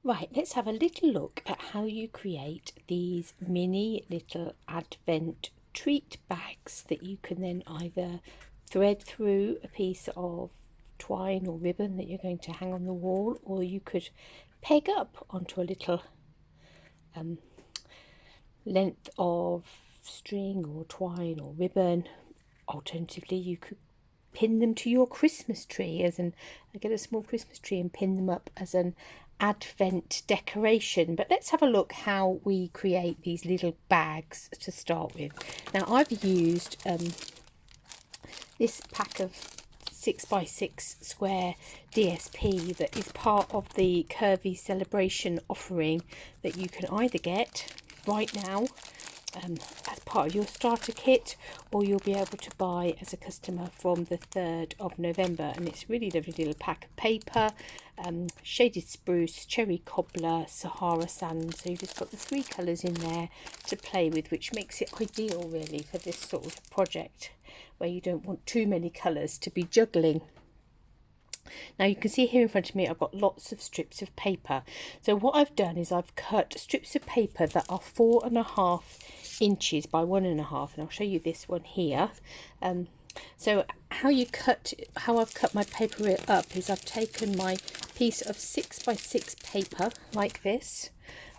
Right, let's have a little look at how you create these mini little advent treat bags that you can then either thread through a piece of twine or ribbon that you're going to hang on the wall, or you could peg up onto a little length of string or twine or ribbon. Alternatively, you could pin them to your Christmas tree get a small Christmas tree and pin them up as an advent decoration. But let's have a look how we create these little bags to start with. Now I've used this pack of 6x6 square DSP that is part of the Curvy Celebration offering that you can either get right now as part of your starter kit, or you'll be able to buy as a customer from the 3rd of November. And it's a really lovely little pack of paper, shaded spruce, cherry cobbler, Sahara sand. So you've just got the 3 colours in there to play with, which makes it ideal really for this sort of project where you don't want too many colours to be juggling. Now you can see here in front of me I've got lots of strips of paper. So what I've done is I've cut strips of paper that are 4.5 inches by 1.5, and I'll show you this one here. So how I've cut my paper up is I've taken my piece of 6x6 paper like this.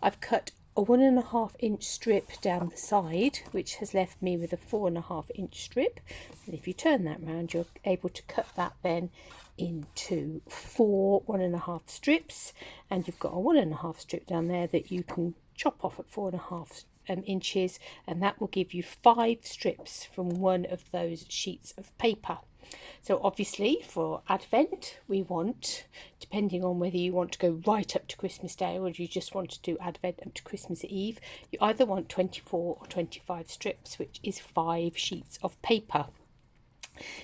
I've cut a 1.5 inch strip down the side, which has left me with a 4.5 inch strip. And if you turn that round, you're able to cut that then into 4 1.5 strips, and you've got a 1.5 strip down there that you can chop off at 4.5 inches, and that will give you 5 strips from one of those sheets of paper. So obviously for Advent we want, depending on whether you want to go right up to Christmas Day or you just want to do Advent up to Christmas Eve, you either want 24 or 25 strips, which is 5 sheets of paper.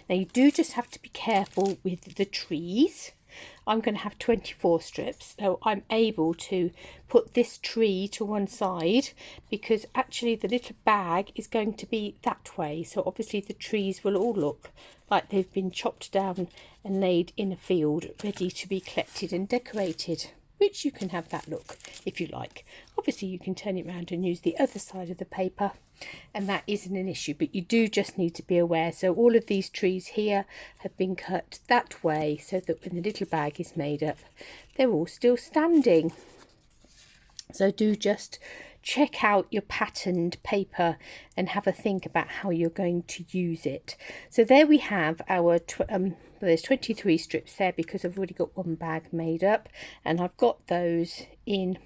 Now you do just have to be careful with the trees. I'm going to have 24 strips, so I'm able to put this tree to one side because actually the little bag is going to be that way. So obviously the trees will all look like they've been chopped down and laid in a field ready to be collected and decorated, which you can have that look if you like. Obviously you can turn it around and use the other side of the paper, and that isn't an issue, but you do just need to be aware. So all of these trees here have been cut that way so that when the little bag is made up, they're all still standing. So do just check out your patterned paper and have a think about how you're going to use it. So there we have our there's 23 strips there because I've already got one bag made up, and I've got those in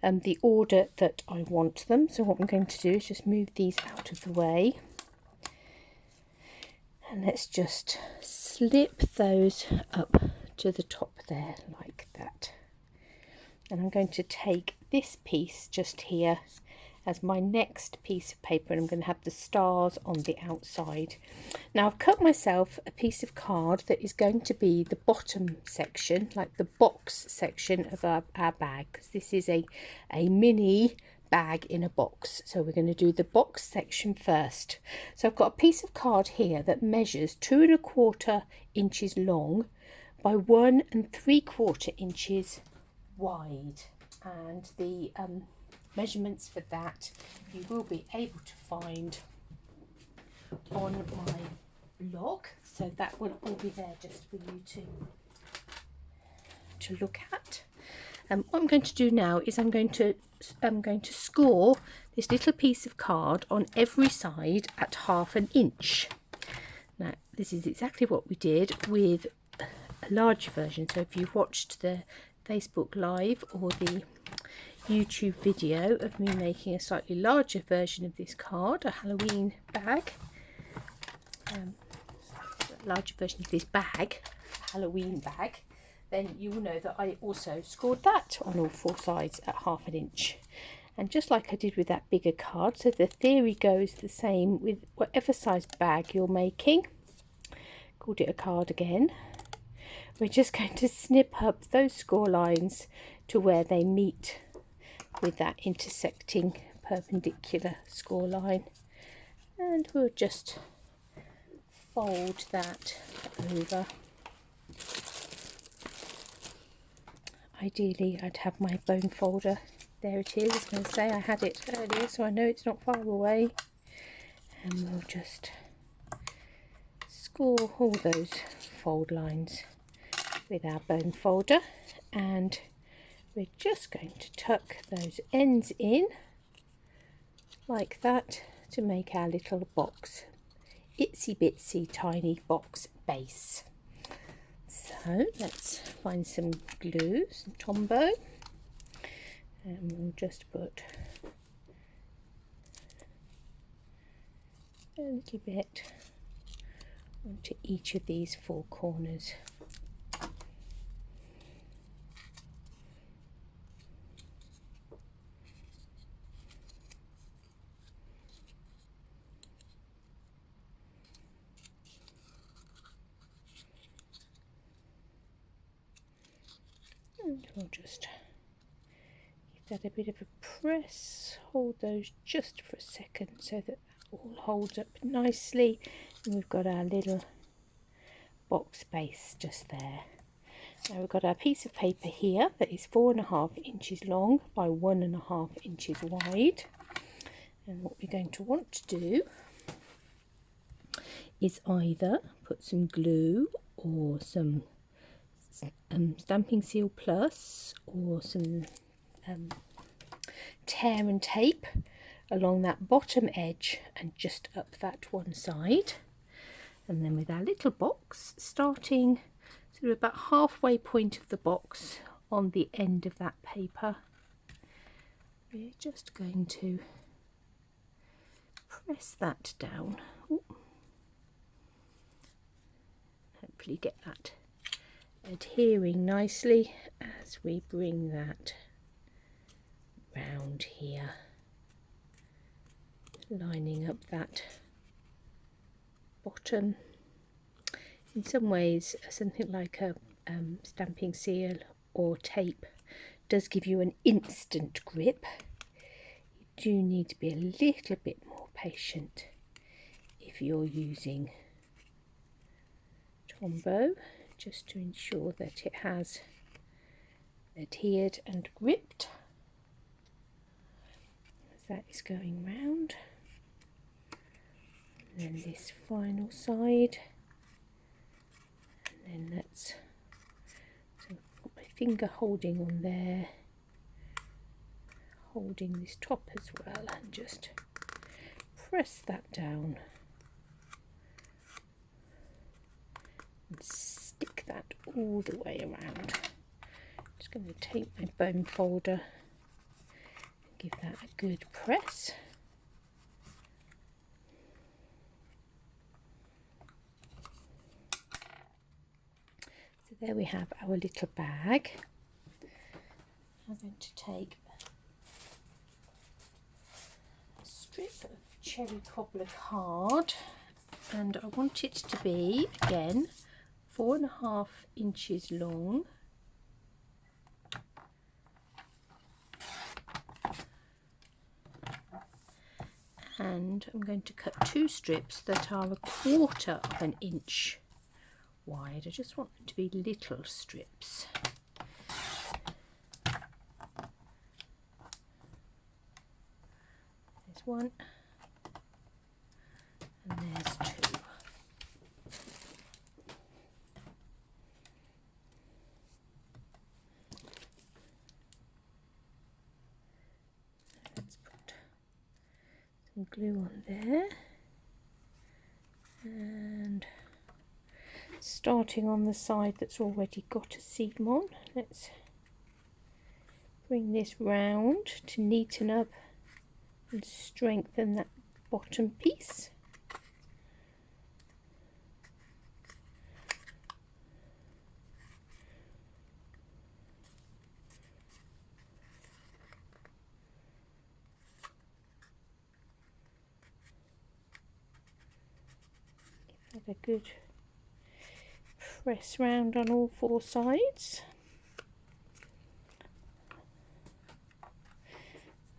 the order that I want them. So what I'm going to do is just move these out of the way, and let's just slip those up to the top there like that. And I'm going to take this piece just here as my next piece of paper, and I'm going to have the stars on the outside. Now I've cut myself a piece of card that is going to be the bottom section, like the box section of our bag, because this is a mini bag in a box. So we're going to do the box section first. So I've got a piece of card here that measures 2.25 inches long by 1 3/4 inches wide, and the measurements for that you will be able to find on my blog, so that will all be there just for you to look at. What I'm going to do now is I'm going to score this little piece of card on every side at 1/2 inch. Now this is exactly what we did with a larger version, so if you've watched the Facebook Live or the YouTube video of me making a slightly larger version of this card, a Halloween bag, a larger version of this bag, Halloween bag, then you will know that I also scored that on all 4 sides at 1/2 inch. And just like I did with that bigger card, so the theory goes the same with whatever size bag you're making. Called it a card again. We're just going to snip up those score lines to where they meet with that intersecting perpendicular score line, and we'll just fold that over ideally I'd have my bone folder. There it is. I was going to say I had it earlier, so I know it's not far away. And we'll just score all those fold lines with our bone folder, and we're just going to tuck those ends in like that to make our little box, itsy bitsy tiny box base. So let's find some glue, some Tombow, and we'll just put a little bit onto each of these four corners. And we'll just give that a bit of a press, hold those just for a second so that all holds up nicely, and we've got our little box base just there. Now we've got our piece of paper here that is 4.5 inches long by 1.5 inches wide, and what we're going to want to do is either put some glue or some Stamping Seal Plus or some tear and tape along that bottom edge and just up that one side, and then with our little box starting sort of about halfway point of the box on the end of that paper, we're just going to press that down. Ooh. Hopefully get that adhering nicely as we bring that round here, lining up that bottom. In some ways something like a stamping seal or tape does give you an instant grip. You do need to be a little bit more patient if you're using Tombow, just to ensure that it has adhered and gripped as that is going round. And then this final side, and then let's put my finger holding on there, holding this top as well, and just press that down and stick that all the way around. Just going to take my bone folder and give that a good press. So there we have our little bag. I'm going to take a strip of cherry cobbler card, and I want it to be again 4.5 inches long, and I'm going to cut 2 strips that are 1/4 of an inch wide. I just want them to be little strips. There's one, and there's 2. Let's put some glue on there, and starting on the side that's already got a seam on, let's bring this round to neaten up and strengthen that bottom piece. Give that a good press round on all 4 sides.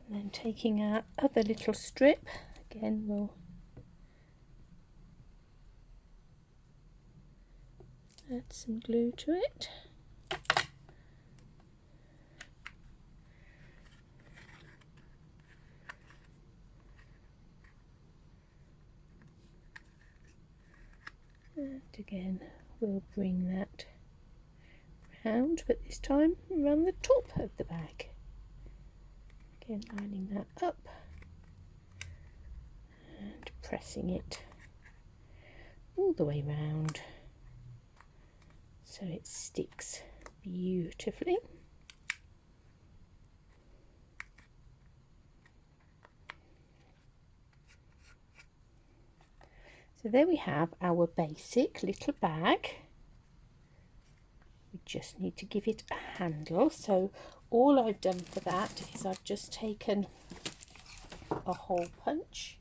And then taking our other little strip, again we'll add some glue to it. And again we'll bring that round, but this time around the top of the bag. Again lining that up and pressing it all the way round so it sticks beautifully. So there we have our basic little bag. We just need to give it a handle. So all I've done for that is I've just taken a hole punch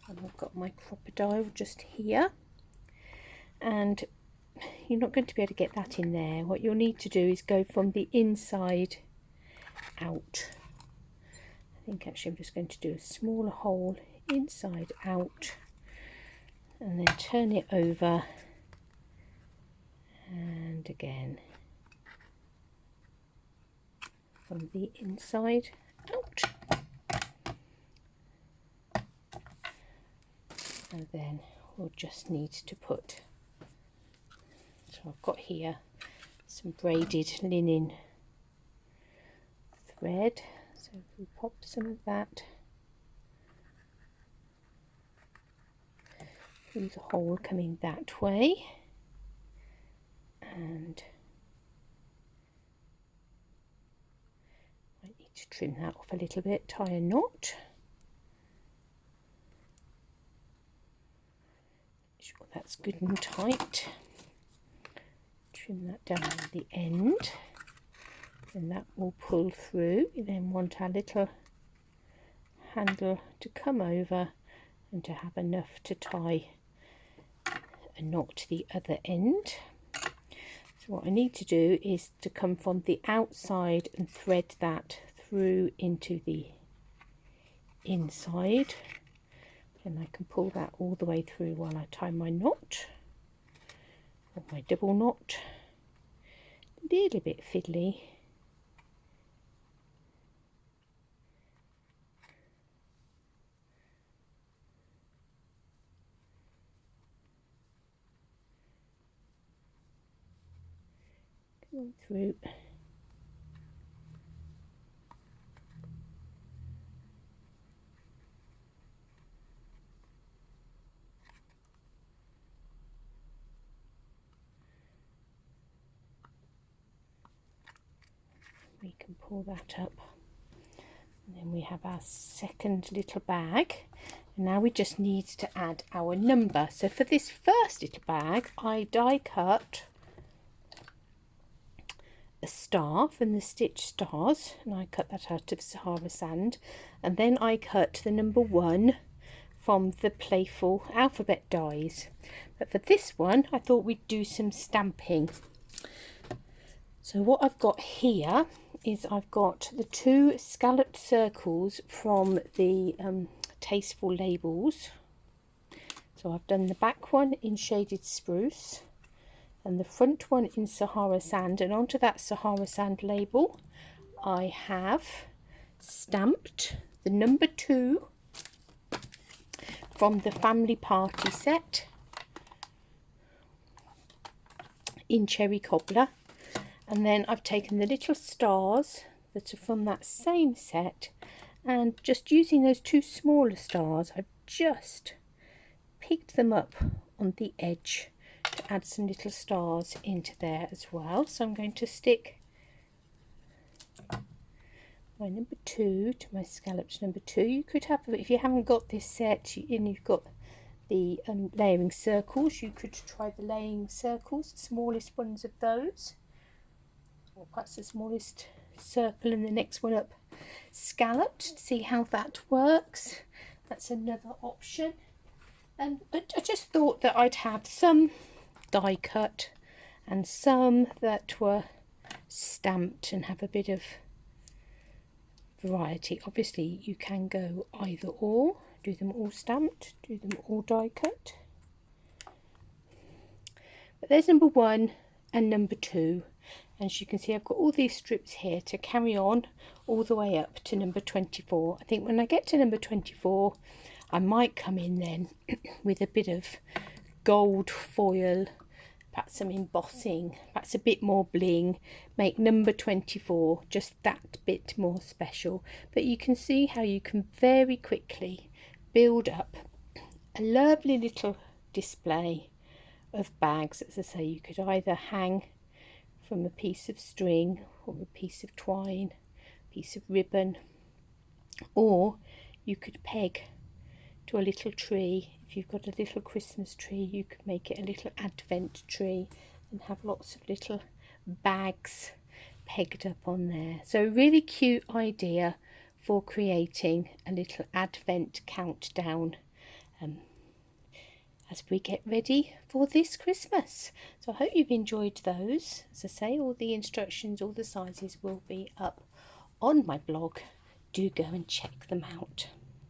and I've got my crocodile just here, and you're not going to be able to get that in there. What you'll need to do is go from the inside out. I think actually I'm just going to do a smaller hole inside out and then turn it over, and again from the inside out, and then we'll just need to put, so I've got here some braided linen thread, so if we pop some of that through the hole coming that way, and I need to trim that off a little bit, tie a knot, make sure that's good and tight, trim that down at the end, and that will pull through. You then want our little handle to come over and to have enough to tie a knot to the other end. So what I need to do is to come from the outside and thread that through into the inside, and I can pull that all the way through while I tie my knot, or my double knot. A little bit fiddly. Come through. We can pull that up, and then we have our second little bag, and now we just need to add our number. So for this first little bag I die cut a star from the Stitch Stars, and I cut that out of Sahara Sand, and then I cut the number 1 from the Playful Alphabet dies. But for this one I thought we'd do some stamping. So what I've got here is I've got the 2 scalloped circles from the Tasteful Labels. So I've done the back one in Shaded Spruce and the front one in Sahara Sand, and onto that Sahara Sand label I have stamped the number 2 from the Family Party set in Cherry Cobbler, and then I've taken the little stars that are from that same set, and just using those 2 smaller stars I've just picked them up on the edge to add some little stars into there as well. So I'm going to stick my number 2 to my scallops number 2. You could have, if you haven't got this set and you've got the layering circles, you could try the layering circles, the smallest ones of those, or perhaps the smallest circle and the next one up scalloped, to see how that works. That's another option. And I just thought that I'd have some die cut and some that were stamped and have a bit of variety. Obviously you can go either or, do them all stamped, do them all die cut. But there's number 1 and number 2, and as you can see I've got all these strips here to carry on all the way up to number 24. I think when I get to number 24 I might come in then with a bit of gold foil, perhaps some embossing, perhaps a bit more bling, make number 24 just that bit more special. But you can see how you can very quickly build up a lovely little display of bags. As I say, you could either hang from a piece of string or a piece of twine, piece of ribbon, or you could peg to a little tree. If you've got a little Christmas tree, you could make it a little advent tree and have lots of little bags pegged up on there. So a really cute idea for creating a little advent countdown as we get ready for this Christmas. So I hope you've enjoyed those. As I say, all the instructions, all the sizes will be up on my blog. Do go and check them out.